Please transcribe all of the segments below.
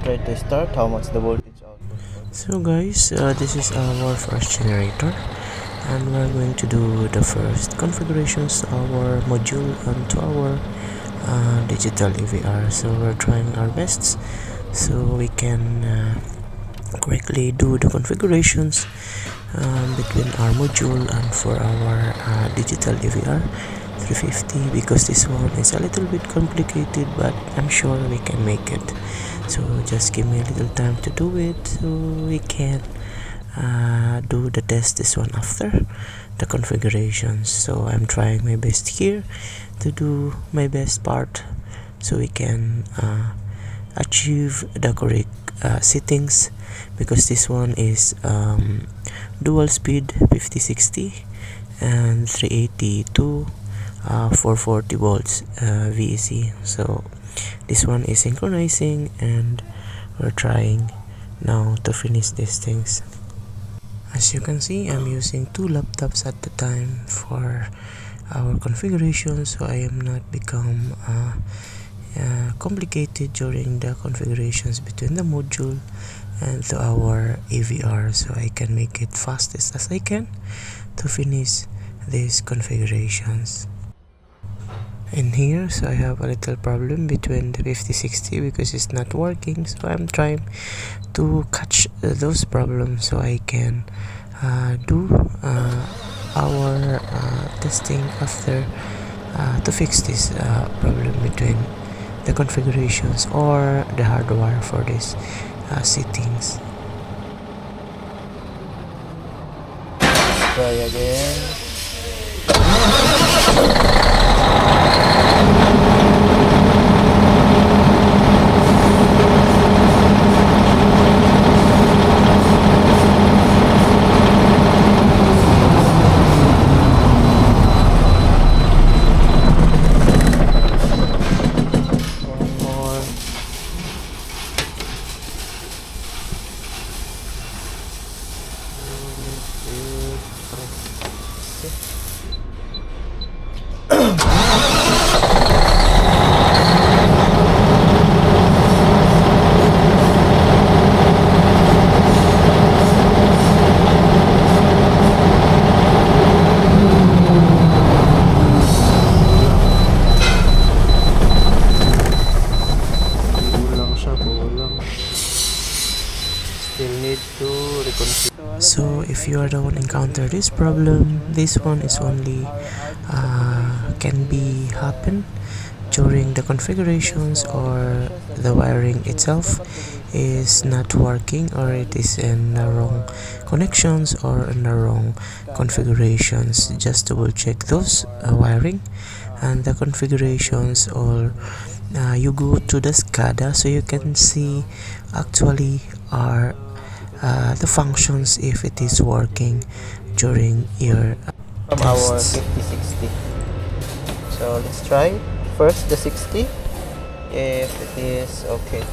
try to start how much the voltage output. So guys, this is our first generator, and we're going to do the first configurations to our module and to our digital EVR. So we're trying our best so we can correctly do the configurations between our module and for our digital EVR 350, because this one is a little bit complicated, but I'm sure we can make it. So just give me a little time to do it so we can do the test this one after the configurations. So I'm trying my best here to do my best part so we can achieve the correct settings, because this one is dual speed 5060 and 380 to 440 volts VEC. So this one is synchronizing, and we're trying now to finish these things. As you can see, I'm using two laptops at the time for our configuration, so I am not become complicated during the configurations between the module and to our AVR, so I can make it fastest as I can to finish these configurations. In here, so I have a little problem between the 5060 because it's not working, so I'm trying to catch those problems so I can do our testing after to fix this problem between the configurations or the hardware for these settings. Try again. So if you are the one encounter this problem, this one is only can be happen during the configurations, or the wiring itself is not working, or it is in the wrong connections or in the wrong configurations. Just double check those wiring and the configurations, or you go to the SCADA so you can see actually are the functions if it is working during your From our 5060. So let's try first the 60 if it is okay.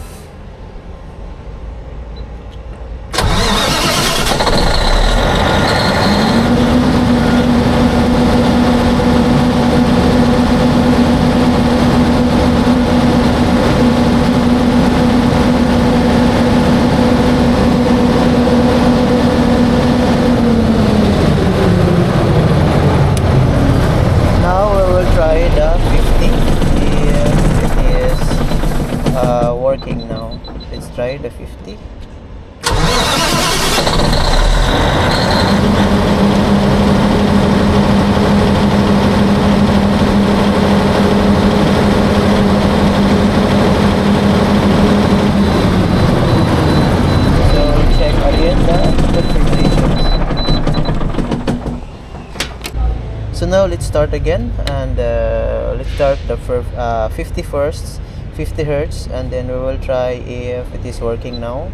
Working now. Let's try the 50. So check again the configurations. So now let's start again, and let's start the 50 first. 50 hertz, and then we will try if it is working now.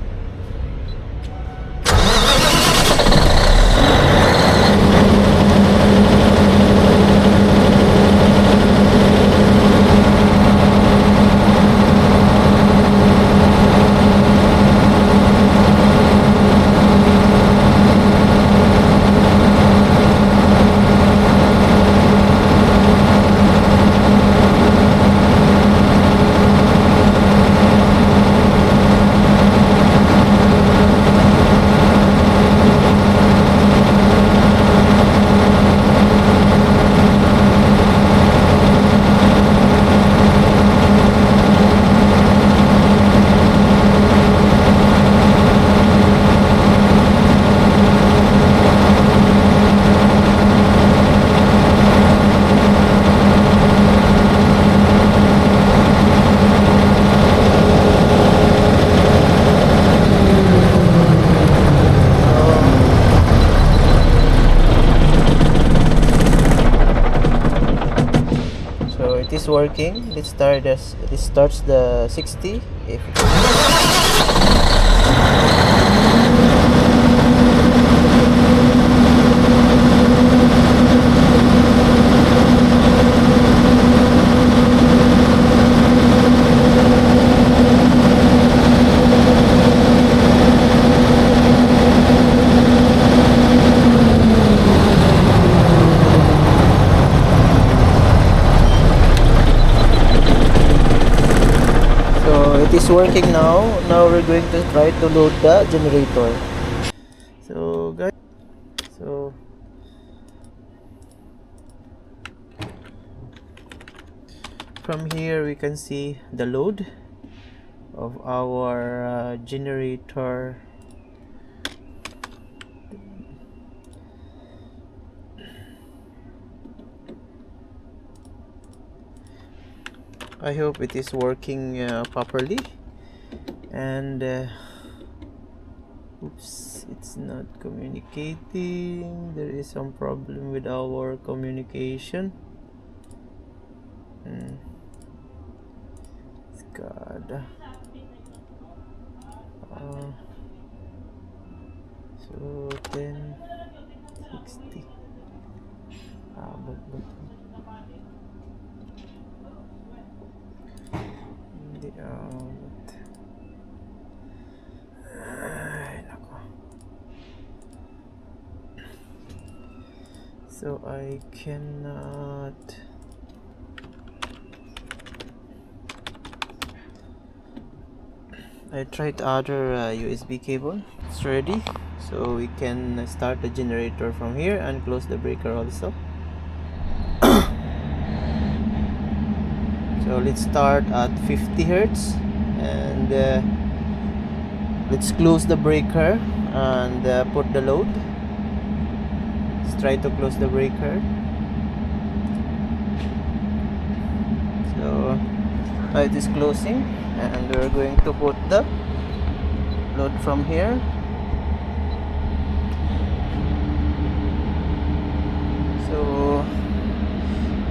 working. Let's start this. This starts the 60. If it is working now. Now we're going to try to load the generator. So guys, from here we can see the load of our generator. I hope it is working properly, and oops, it's not communicating. There is some problem with our communication. God. So 10, 60. But hindi abot. Ay, nako. So I cannot. I tried other USB cable. It's ready, so we can start the generator from here and close the breaker also. So let's start at 50 Hertz, and let's close the breaker and put the load. Let's try to close the breaker. So it is closing, and we're going to put the load from here. So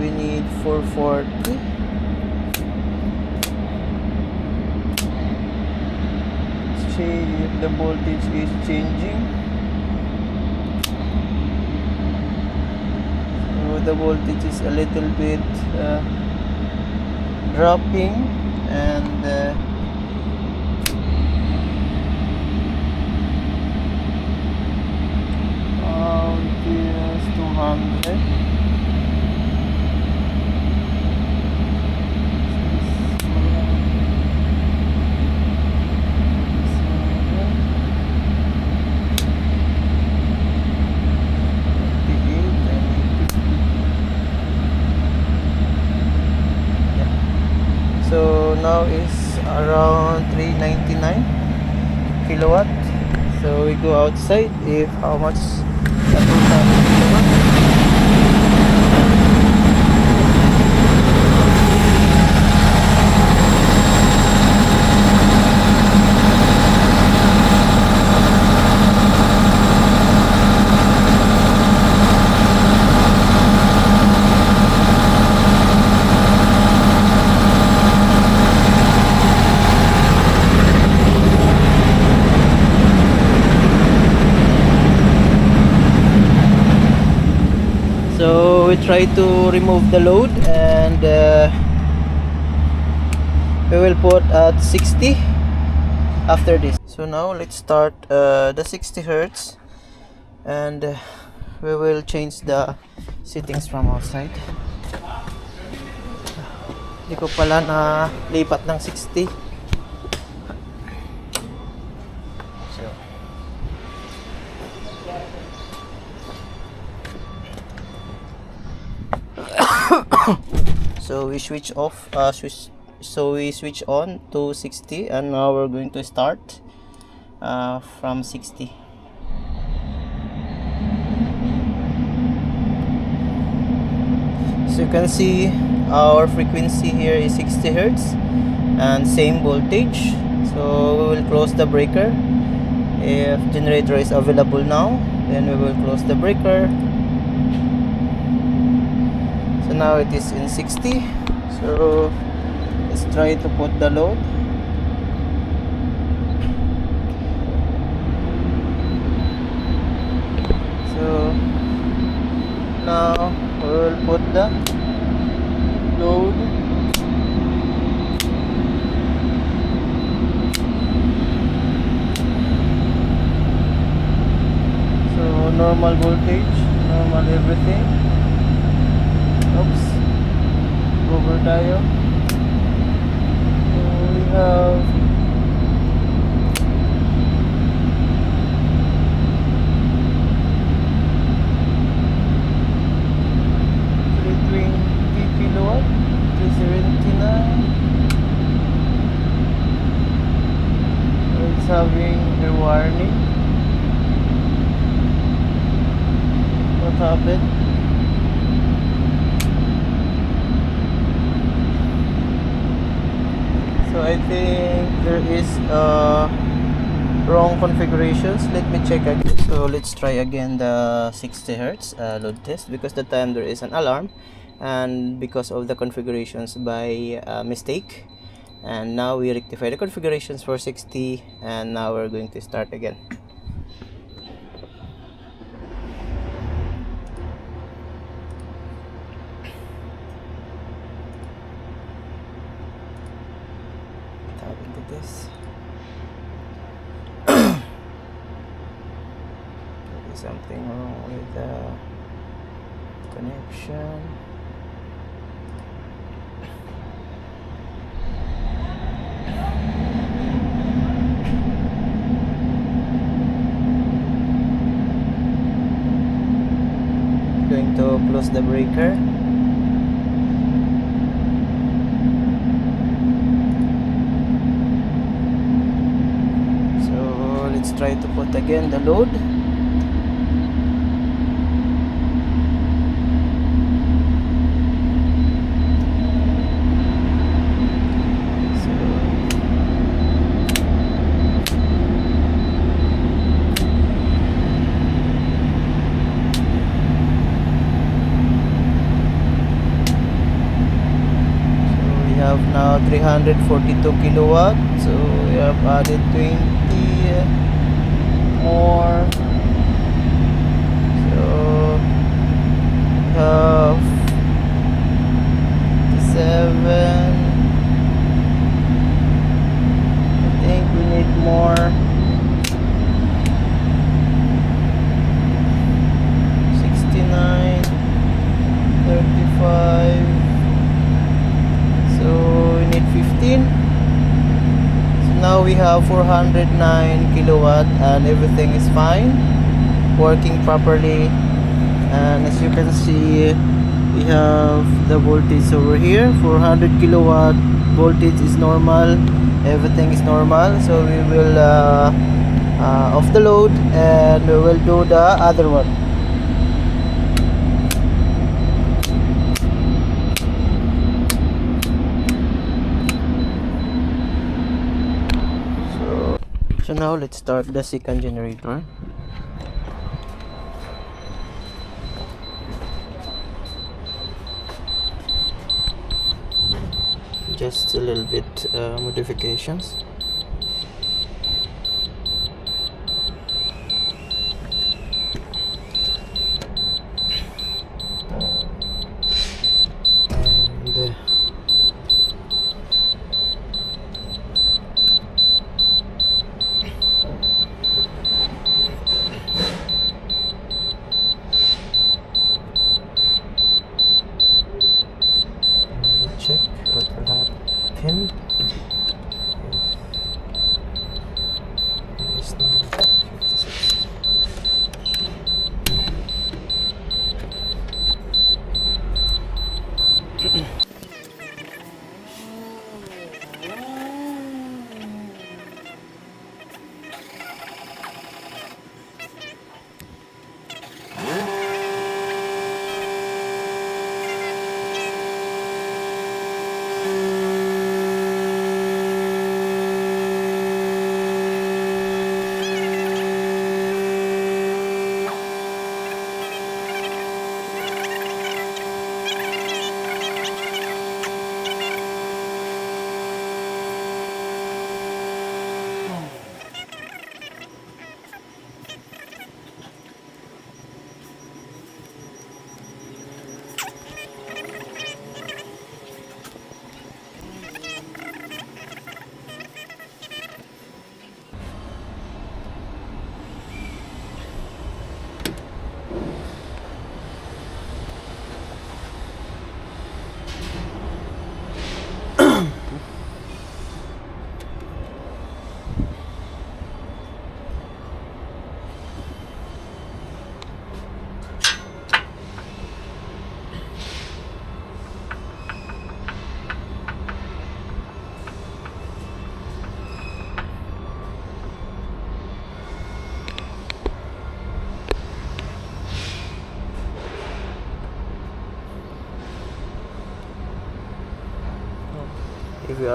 we need 440. Let's see if the voltage is changing. So the voltage is a little bit dropping, and is 200. So now is around 399 kilowatt. So we go outside if how much the total kilowatt. So we try to remove the load, and we will put at 60 after this. So now let's start the 60 Hertz, and we will change the settings from outside. Hindi ko pala na lipat ng 60. So we switch off, so we switch on to 60, and now we're going to start from 60. So you can see our frequency here is 60 Hertz and same voltage. So we will close the breaker. If generator is available now, then we will close the breaker. So now it is in 60. So let's try to put the load. So now we will put the load. So normal voltage, normal everything. Oops, over tayo. So we have 320 kilowatt, 379. It's having a warning. What happened? So I think there is wrong configurations. Let me check again. So let's try again the 60 hertz load test, because that time there is an alarm and because of the configurations by mistake. And now we rectify the configurations for 60, and now we're going to start again. What happened to this? There is something wrong with the connection. Going to close the breaker. So let's try to put again the load. Have now 342 kilowatt, so we have added 20 more, so we have 7. I think we need more. 69, 35. So we need 15. So now we have 409 kilowatt and everything is fine, working properly. And as you can see, we have the voltage over here. 400 kilowatt voltage is normal, everything is normal. So we will off the load and we will do the other one. So now let's start the second generator. Just a little bit modifications. And check what will happen. It's now 56.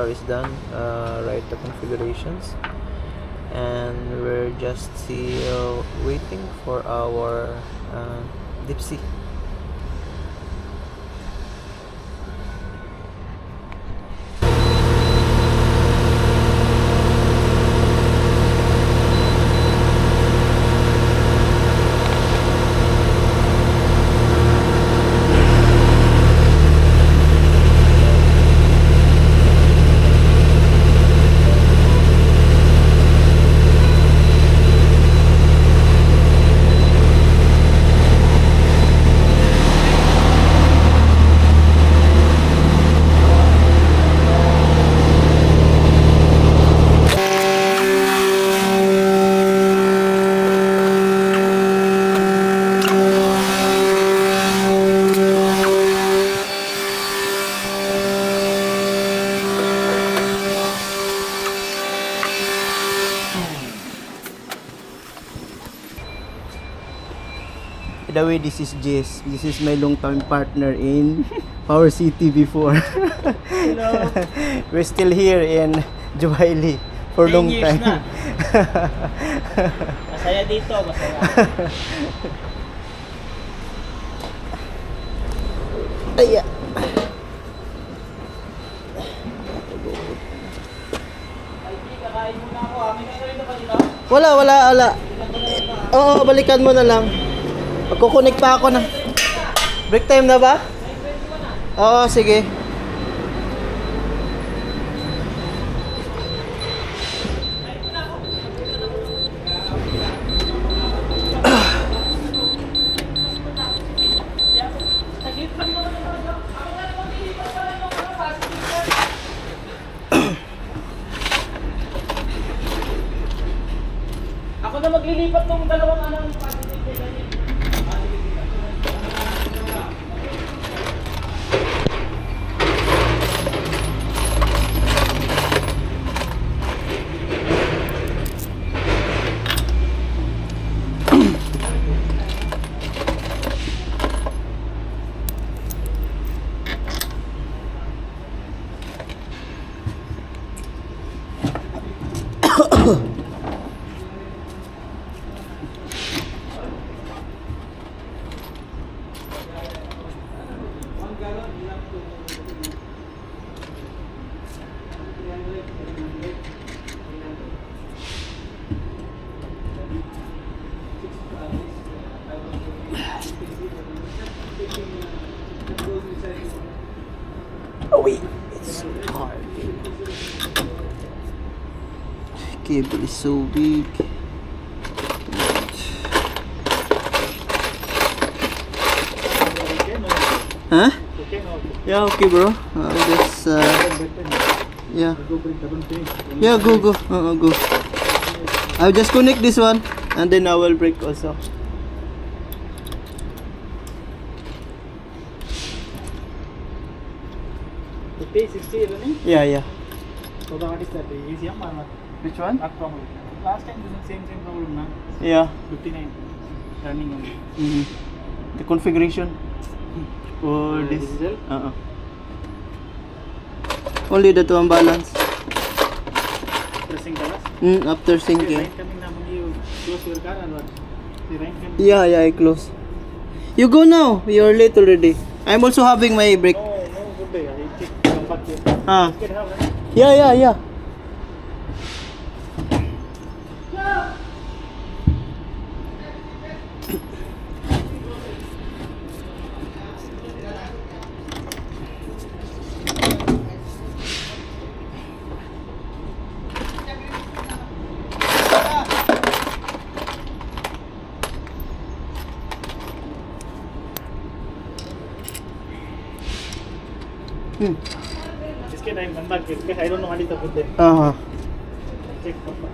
VAR is done. Write the configurations, and we're just waiting for our deep sea. By the way, this is Jess. This is my long-time partner in Power City before. Hello. We're still here in Jubaili for 10 long years time. na. Masaya dito, masaya. Aya. Kakain muna ako. May kakain na ba dito? Wala. Oo, balikan mo na lang. Magkukunik pa ako na. Break time na ba? Oo, sige. Ako na maglilipat ng dalawang anong positive. Oh wait, it's hard. Cable is so big. Huh? Yeah, okay, bro. Just yeah. Yeah, go. Go. I'll just connect this one, and then I will break also. Yeah. So what is that? ECM or not? Which one? Not problem. Last time this is same problem na. Yeah. 59 running only. The configuration for this. Diesel? Only the two unbalance. Pressing colors. After syncing. Rain coming now, you close your car and what? The rain coming. Yeah, I close. You go now. You're late already. I'm also having my break. No, good day. I check come back here. Ah. Get have right? Yeah. This kid I'm come back here because I don't know what is the good day. Check come back.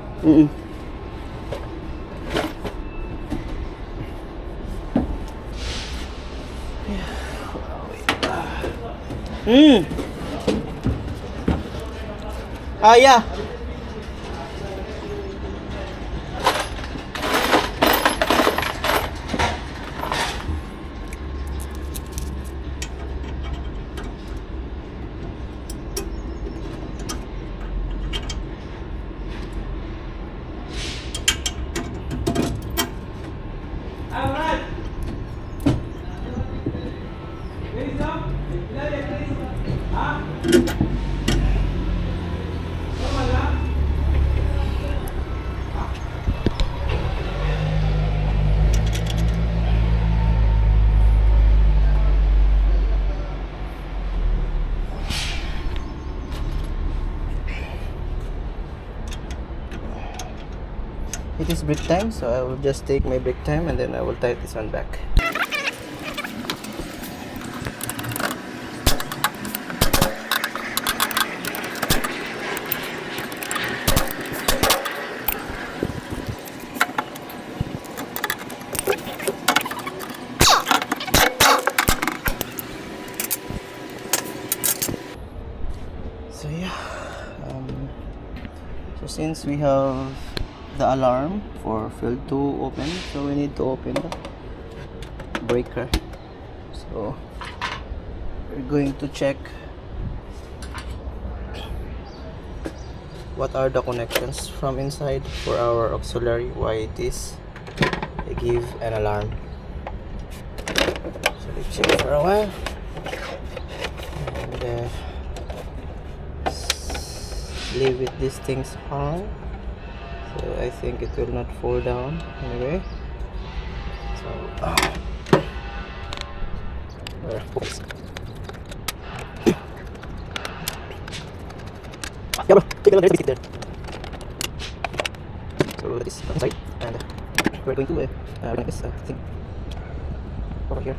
Yeah. it is break time, so I will just take my break time and then I will tie this one back. So yeah, so since we have the alarm for field 2 open, so we need to open the breaker. So we're going to check what are the connections from inside for our auxiliary, why it is they give an alarm. So let's check for a while and leave it these things hung, so I think it will not fall down anyway. So focus. Yeah, bro, take a look, there's a there. So that is inside, and we're going to run this thing over here.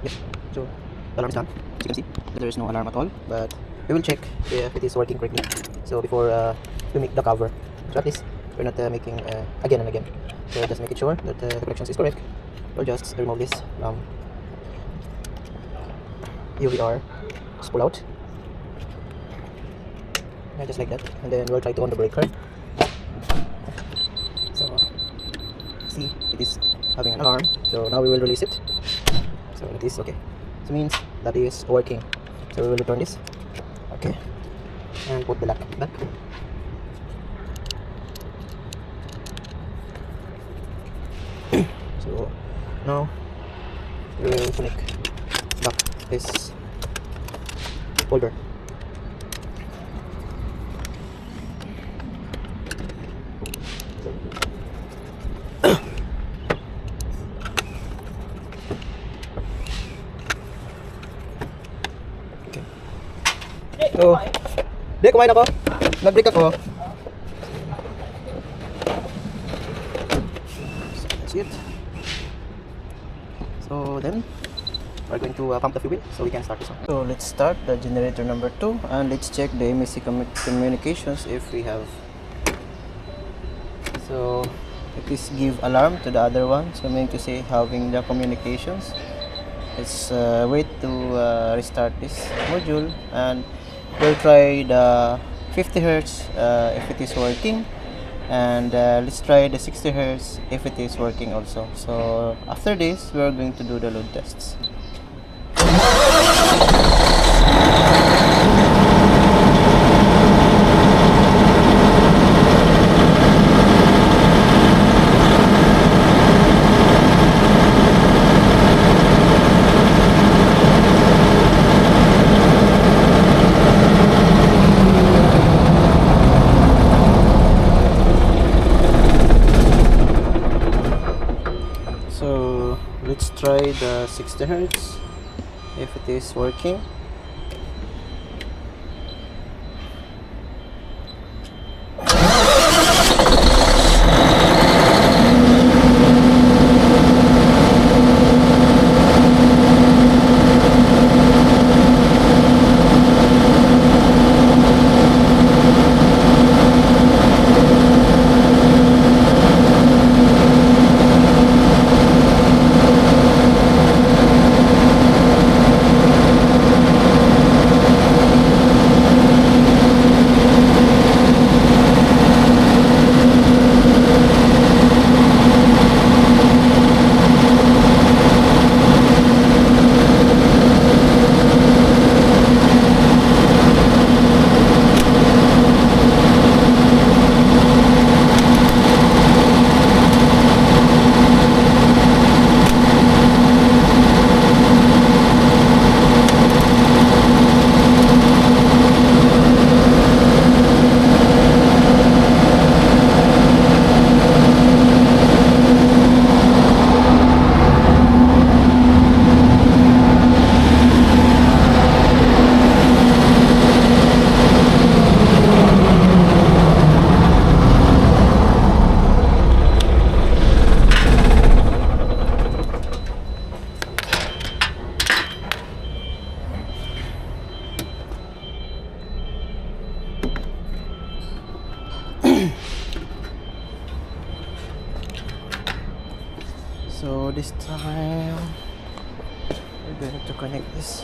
Yes, so the alarm is done. As you can see, there is no alarm at all, but we will check if it is working correctly. So before we make the cover, so at least we're not making again and again. So just make it sure that the connections is correct. We'll just remove this UVR, just pull out, yeah, just like that, and then we'll try to on the breaker. So see, it is having an alarm. So now we will release it. So it is okay. So means that is working. So we will return this. Okay, and put the lock back. So now we will connect back this holder. Okay. So, di, kumain ako. Nag-break ako. So, that's it. So then, we're going to pump the fuel so we can start this one. So let's start the generator number 2 and let's check the MSC communications if we have. So it is give alarm to the other one, so meaning to say having the communications. Let's wait to restart this module and we'll try the 50 Hz if it is working, and let's try the 60 Hz if it is working also. So after this we're going to do the load tests. So let's try the 60 Hz if it is working. So this time we're going to connect this.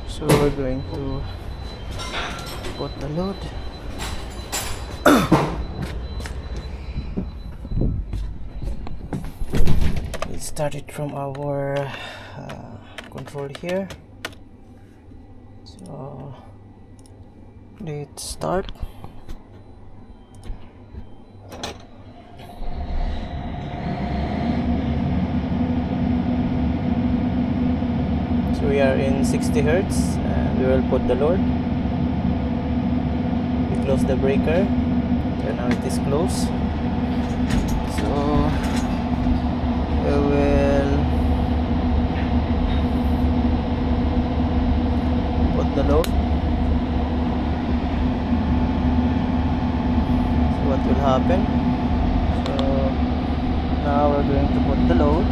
So we're going to put the load. Let's start it from our control here. So let's start. So we are in 60 hertz and we will put the load. We close the breaker. So now it is closed. So we will put the load. So what will happen? So now we're going to put the load.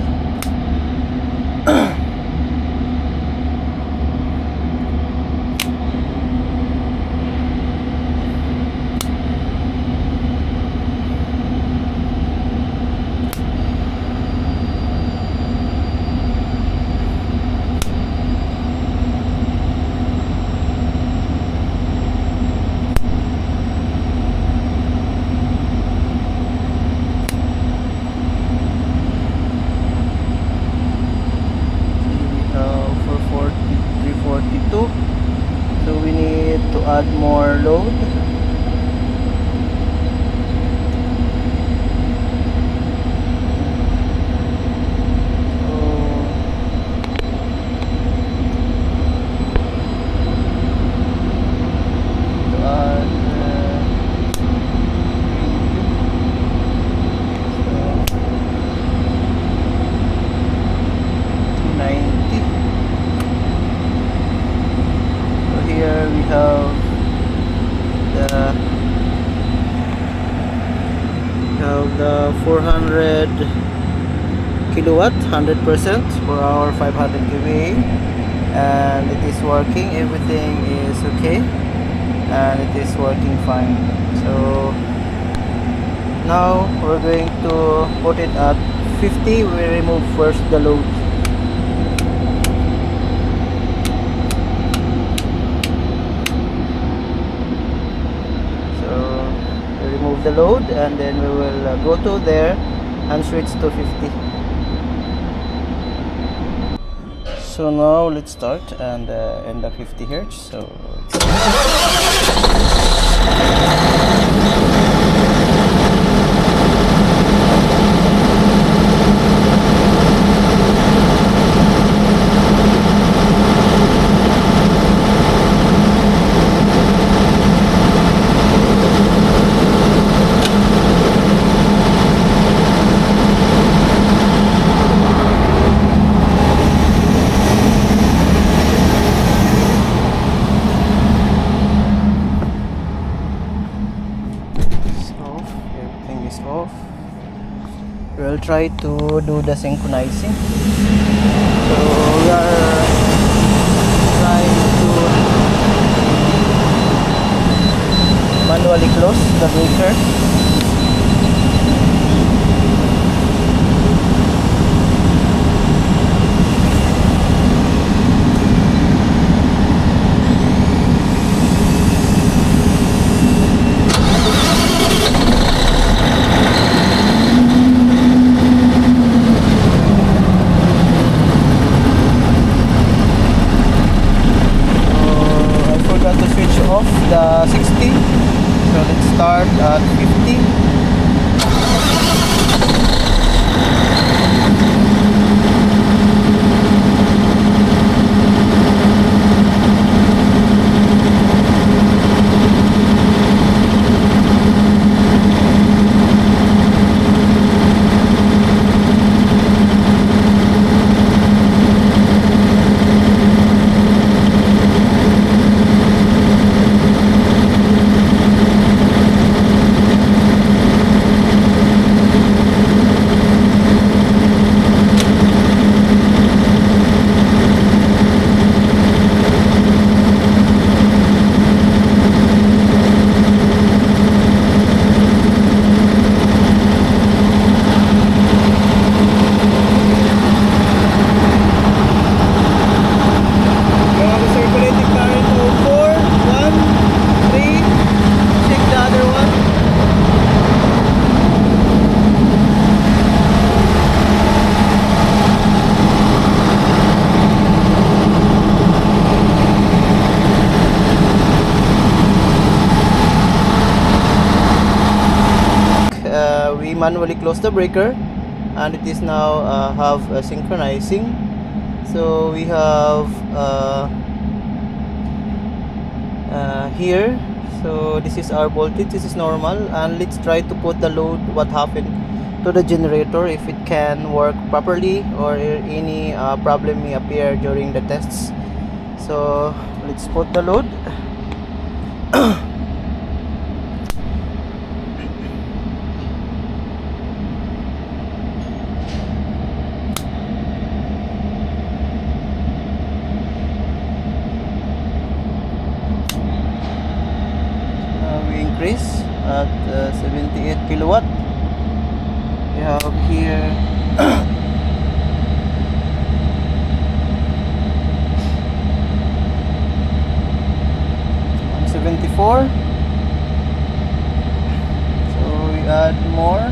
So we need to add more load. To add 90. Here we have the 400 kilowatt 100% for our 500 kVA, and it is working. Everything is okay and it is working fine. So now we're going to put it at 50. We remove first the load. Remove the load and then we will go to there and switch to 50. So now let's start and end up 50 hertz. So off. We'll try to do the synchronizing. So we are trying to manually close the breaker. Off the 60, so let's start at 50. manually close the breaker, and it is now have synchronizing. So we have here, so this is our voltage, this is normal, and let's try to put the load, what happened to the generator, if it can work properly or any problem may appear during the tests. So let's put the load. We increase at 78 kilowatt. We have here 174. So we add more.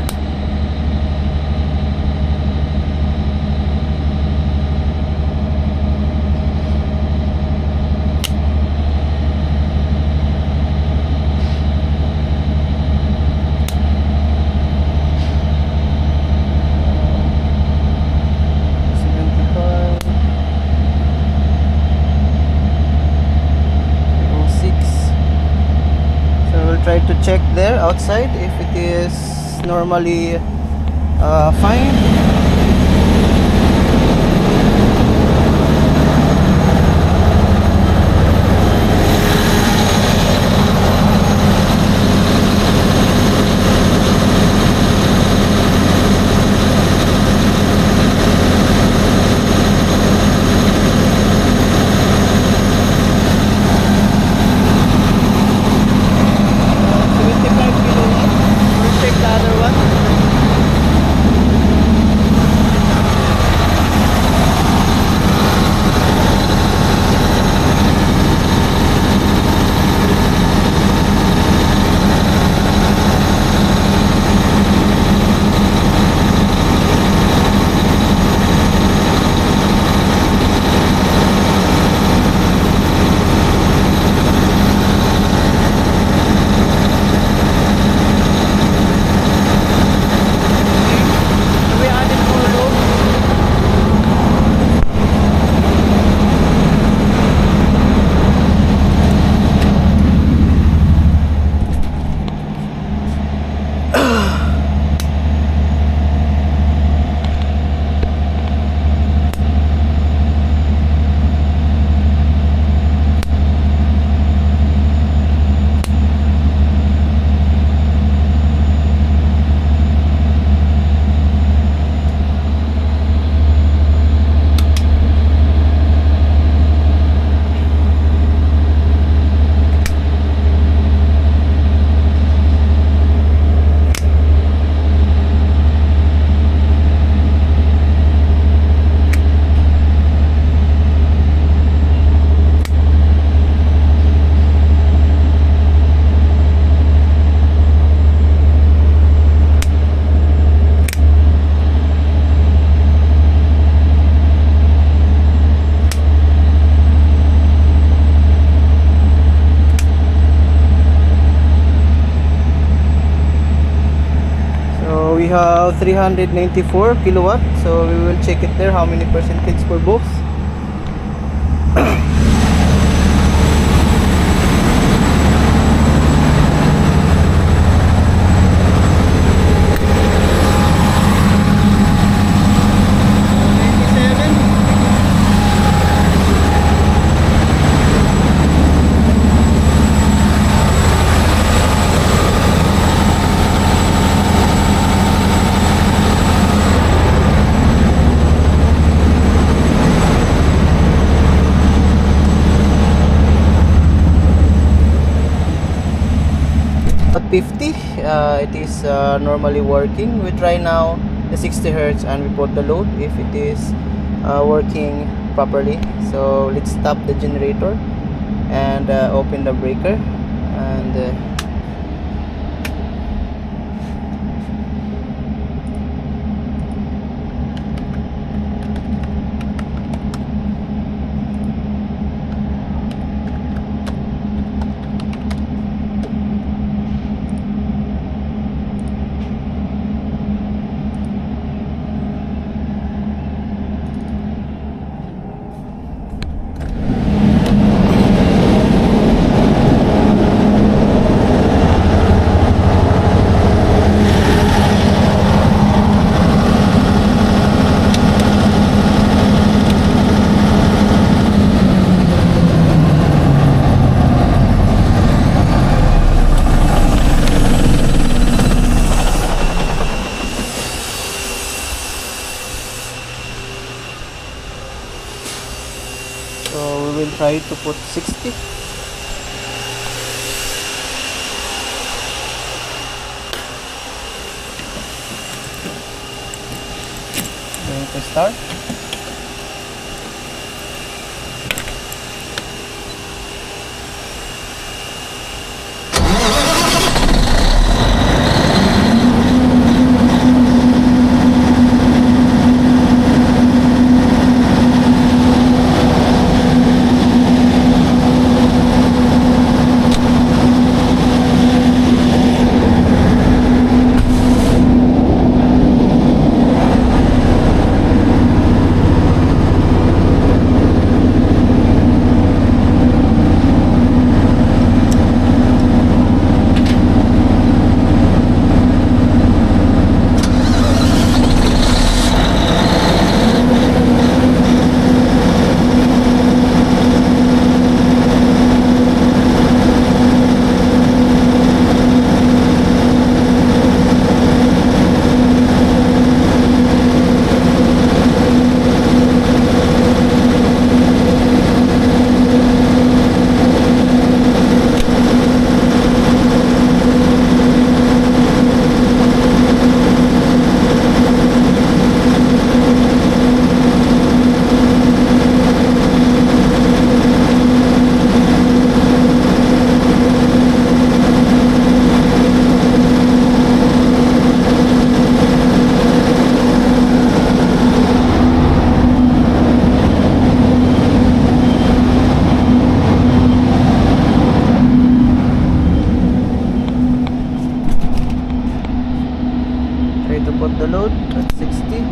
Try to check there outside if it is normally fine. We have 394 kilowatt, so we will check it there how many percentage for both. At 50, it is normally working. We try now the 60 hertz and we put the load if it is working properly. So let's stop the generator and open the breaker, and try to put 60. Going to start. Try to put the load at 60.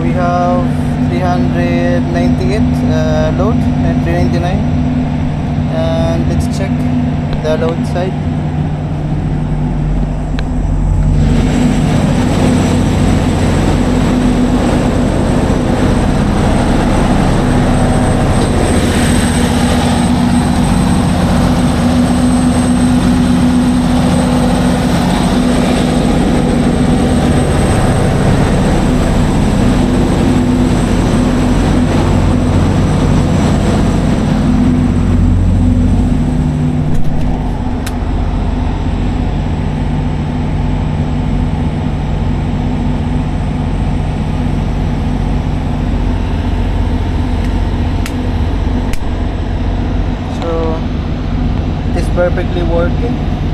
We have 398 load and 399, and let's check the load side. Perfectly working.